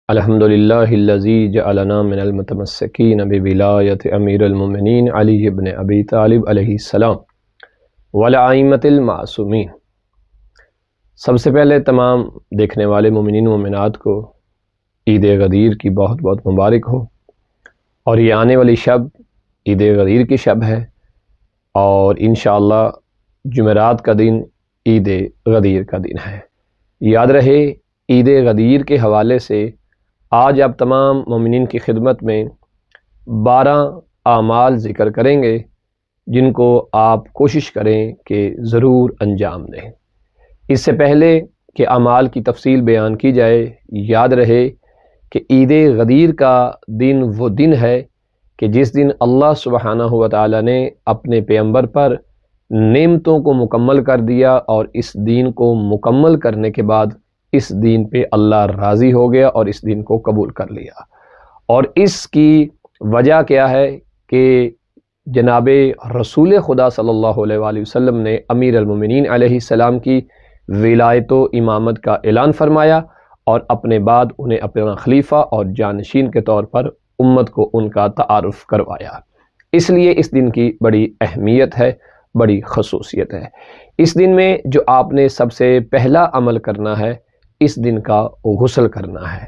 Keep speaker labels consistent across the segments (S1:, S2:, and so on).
S1: الحمدللہ الذی جعلنا من المتمسکین بولایت امیر المؤمنین علی بن ابی طالب علیہ السلام والائمۃ المعصومین۔ سب سے پہلے تمام دیکھنے والے مومنین و مومنات کو عید غدیر کی بہت بہت مبارک ہو، اور یہ آنے والی شب عید غدیر کی شب ہے، اور انشاءاللہ جمعرات کا دن عید غدیر کا دن ہے۔ یاد رہے، عید غدیر کے حوالے سے آج آپ تمام مومنین کی خدمت میں 12 اعمال ذکر کریں گے، جن کو آپ کوشش کریں کہ ضرور انجام دیں۔ اس سے پہلے کہ اعمال کی تفصیل بیان کی جائے، یاد رہے کہ عید غدیر کا دن وہ دن ہے کہ جس دن اللہ سبحانہ و تعالی نے اپنے پیغمبر پر نعمتوں کو مکمل کر دیا، اور اس دین کو مکمل کرنے کے بعد اس دین پہ اللہ راضی ہو گیا اور اس دین کو قبول کر لیا۔ اور اس کی وجہ کیا ہے کہ جناب رسول خدا صلی اللہ علیہ وآلہ وسلم نے امیر المؤمنین علیہ السلام کی ولایت و امامت کا اعلان فرمایا، اور اپنے بعد انہیں اپنا خلیفہ اور جانشین کے طور پر امت کو ان کا تعارف کروایا۔ اس لیے اس دن کی بڑی اہمیت ہے، بڑی خصوصیت ہے۔ اس دن میں جو آپ نے سب سے پہلا عمل کرنا ہے، اس دن کا غسل کرنا ہے۔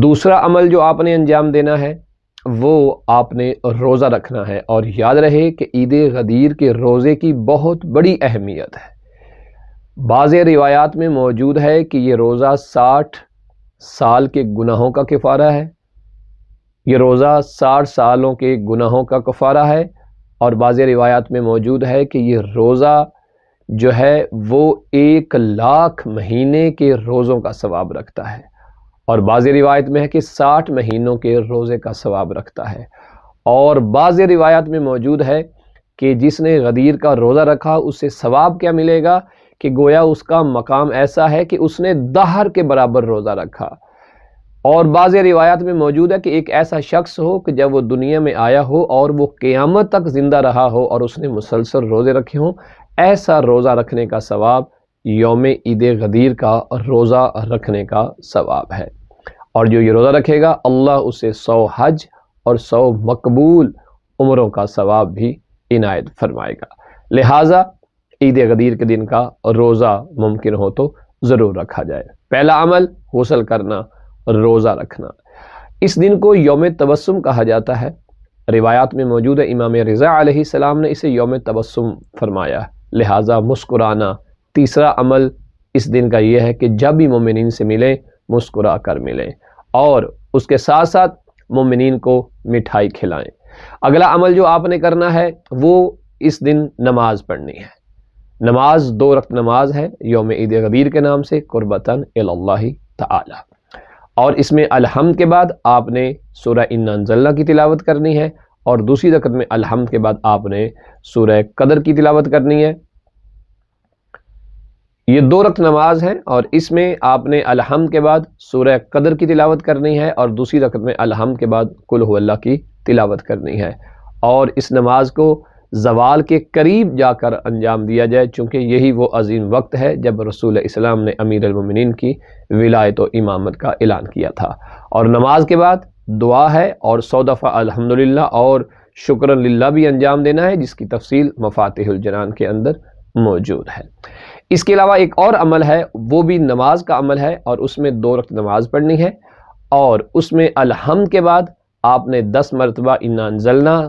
S1: دوسرا عمل جو آپ نے انجام دینا ہے وہ آپ نے روزہ رکھنا ہے، اور یاد رہے کہ عید غدیر کے روزے کی بہت بڑی اہمیت ہے۔ بعض روایات میں موجود ہے کہ یہ روزہ 60 سال کے گناہوں کا کفارہ ہے، یہ روزہ 60 سالوں کے گناہوں کا کفارہ ہے، اور بعض روایات میں موجود ہے کہ یہ روزہ جو ہے وہ 1,00,000 مہینے کے روزوں کا ثواب رکھتا ہے، اور بعض روایت میں ہے کہ 60 مہینوں کے روزے کا ثواب رکھتا ہے۔ اور بعض روایات میں موجود ہے کہ جس نے غدیر کا روزہ رکھا اس سے ثواب کیا ملے گا کہ گویا اس کا مقام ایسا ہے کہ اس نے دہر کے برابر روزہ رکھا۔ اور بعض روایات میں موجود ہے کہ ایک ایسا شخص ہو کہ جب وہ دنیا میں آیا ہو اور وہ قیامت تک زندہ رہا ہو اور اس نے مسلسل روزے رکھے ہوں، ایسا روزہ رکھنے کا ثواب یوم عید غدیر کا روزہ رکھنے کا ثواب ہے۔ اور جو یہ روزہ رکھے گا، اللہ اسے 100 حج اور 100 مقبول عمروں کا ثواب بھی عنایت فرمائے گا۔ لہٰذا عید غدیر کے دن کا روزہ ممکن ہو تو ضرور رکھا جائے۔ پہلا عمل غسل کرنا، روزہ رکھنا۔ اس دن کو یوم تبسم کہا جاتا ہے۔ روایات میں موجود ہے امام رضا علیہ السلام نے اسے یوم تبسم فرمایا، لہٰذا مسکرانا۔ تیسرا عمل اس دن کا یہ ہے کہ جب بھی مومنین سے ملیں مسکرا کر ملیں، اور اس کے ساتھ ساتھ مومنین کو مٹھائی کھلائیں۔ اگلا عمل جو آپ نے کرنا ہے وہ اس دن نماز پڑھنی ہے۔ نماز 2 رکعت نماز ہے یوم عید غدیر کے نام سے، قربتاً الی اللہ تعالی۔ اور اس میں الحمد کے بعد آپ نے سورہ انا انزلنا کی تلاوت کرنی ہے، اور دوسری رکعت میں الحمد کے بعد آپ نے سورہ قدر کی تلاوت کرنی ہے۔ یہ 2 رکعت نماز ہے، اور اس میں آپ نے الحمد کے بعد سورہ قدر کی تلاوت کرنی ہے، اور دوسری رکعت میں الحمد کے بعد قل هو اللہ کی تلاوت کرنی ہے۔ اور اس نماز کو زوال کے قریب جا کر انجام دیا جائے، چونکہ یہی وہ عظیم وقت ہے جب رسول اسلام نے امیر المؤمنین کی ولایت و امامت کا اعلان کیا تھا۔ اور نماز کے بعد دعا ہے، اور 100 دفعہ الحمدللہ اور شکر للہ بھی انجام دینا ہے، جس کی تفصیل مفاتیح الجنان کے اندر موجود ہے۔ اس کے علاوہ ایک اور عمل ہے، وہ بھی نماز کا عمل ہے، اور اس میں 2 رکعت نماز پڑھنی ہے، اور اس میں الحمد کے بعد آپ نے 10 مرتبہ انا انزلنا،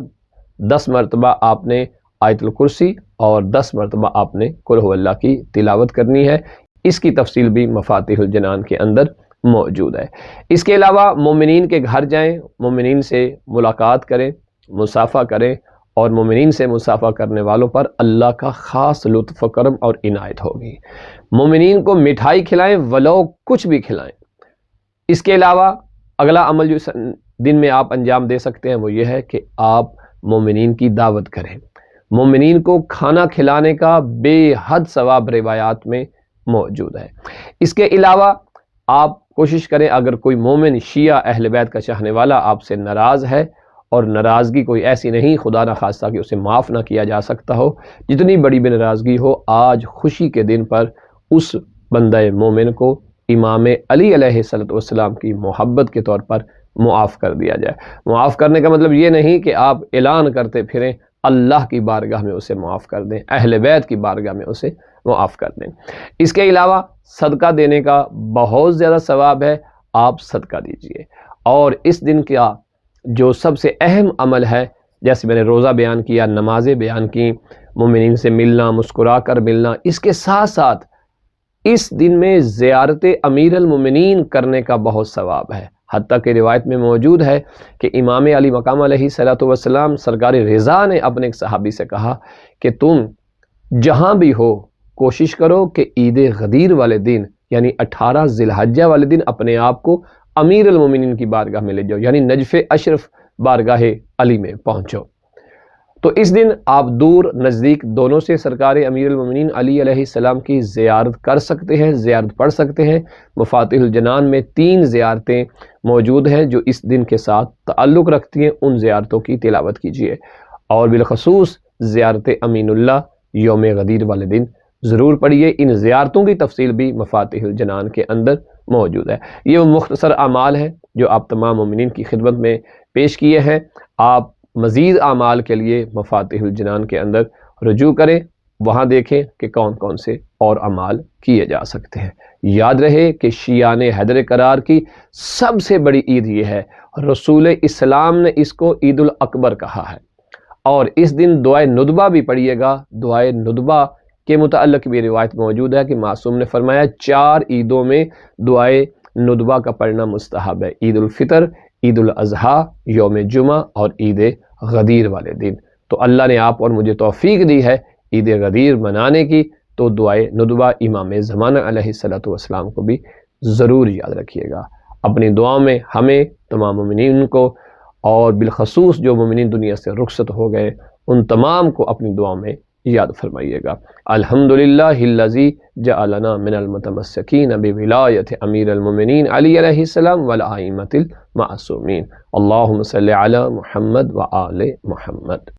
S1: 10 مرتبہ آپ نے آیت الکرسی، اور 10 مرتبہ آپ نے قل هو اللہ کی تلاوت کرنی ہے۔ اس کی تفصیل بھی مفاتیح الجنان کے اندر موجود ہے۔ اس کے علاوہ مومنین کے گھر جائیں، مومنین سے ملاقات کریں، مصافحہ کریں، اور مومنین سے مصافحہ کرنے والوں پر اللہ کا خاص لطف و کرم اور عنایت ہوگی۔ مومنین کو مٹھائی کھلائیں، ولو کچھ بھی کھلائیں۔ اس کے علاوہ اگلا عمل جو اس دن میں آپ انجام دے سکتے ہیں وہ یہ ہے کہ آپ مومنین کی دعوت کریں۔ مومنین کو کھانا کھلانے کا بے حد ثواب روایات میں موجود ہے۔ اس کے علاوہ آپ کوشش کریں، اگر کوئی مومن شیعہ اہل بیت کا چاہنے والا آپ سے ناراض ہے، اور ناراضگی کوئی ایسی نہیں خدا نہ خواستہ کہ اسے معاف نہ کیا جا سکتا ہو، جتنی بڑی بھی ناراضگی ہو، آج خوشی کے دن پر اس بندہ مومن کو امام علی علیہ السلام کی محبت کے طور پر معاف کر دیا جائے۔ معاف کرنے کا مطلب یہ نہیں کہ آپ اعلان کرتے پھریں اللہ کی بارگاہ میں اسے معاف کر دیں، اہل بیت کی بارگاہ میں اسے معاف کر دیں۔ اس کے علاوہ صدقہ دینے کا بہت زیادہ ثواب ہے، آپ صدقہ دیجئے۔ اور اس دن کا جو سب سے اہم عمل ہے، جیسے میں نے روزہ بیان کیا، نمازیں بیان کی، مومنین سے ملنا، مسکرا کر ملنا، اس کے ساتھ ساتھ اس دن میں زیارت امیر المومنین کرنے کا بہت ثواب ہے۔ حتیٰ کہ روایت میں موجود ہے کہ امام علی مقام علیہ السلام سرکار رضا نے اپنے ایک صحابی سے کہا کہ تم جہاں بھی ہو کوشش کرو کہ عید غدیر والے دن یعنی 18 ذی الحجہ والے دن اپنے آپ کو امیر المومنین کی بارگاہ میں لے جاؤ، یعنی نجف اشرف بارگاہ علی میں پہنچو۔ تو اس دن آپ دور نزدیک دونوں سے سرکار امیر المومنین علی علیہ السلام کی زیارت کر سکتے ہیں، زیارت پڑھ سکتے ہیں۔ مفاتیح الجنان میں 3 زیارتیں موجود ہیں جو اس دن کے ساتھ تعلق رکھتی ہیں، ان زیارتوں کی تلاوت کیجیے، اور بالخصوص زیارت امین اللہ یوم غدیر والے دن ضرور پڑھیے۔ ان زیارتوں کی تفصیل بھی مفاتیح الجنان کے اندر موجود ہے۔ یہ وہ مختصر اعمال ہیں جو آپ تمام مومنین کی خدمت میں پیش کیے ہیں۔ آپ مزید اعمال کے لیے مفاتیح الجنان کے اندر رجوع کریں، وہاں دیکھیں کہ کون کون سے اور اعمال کیے جا سکتے ہیں۔ یاد رہے کہ شیعان حیدر کرار کی سب سے بڑی عید یہ ہے، رسول اسلام نے اس کو عید الاکبر کہا ہے، اور اس دن دعائے ندبہ بھی پڑھیے گا۔ دعائے ندبہ کے متعلق بھی روایت موجود ہے کہ معصوم نے فرمایا 4 عیدوں میں دعائے ندبہ کا پڑھنا مستحب ہے، عید الفطر، عید الاضحیٰ، یوم جمعہ اور عید غدیر والے دن۔ تو اللہ نے آپ اور مجھے توفیق دی ہے عید غدیر منانے کی، تو دعائے ندبہ امام زمانہ علیہ السلام کو بھی ضرور یاد رکھیے گا۔ اپنی دعاؤں میں ہمیں تمام مومنین کو، اور بالخصوص جو مومنین دنیا سے رخصت ہو گئے، ان تمام کو اپنی دعاؤں میں یاد فرمائیے گا۔ الحمدللہ الذی جعلنا من المتمسکین بولایت امیر المومنین علی علیہ السلام والائمۃ المعصومین۔ اللہم صلی علی محمد وآل محمد۔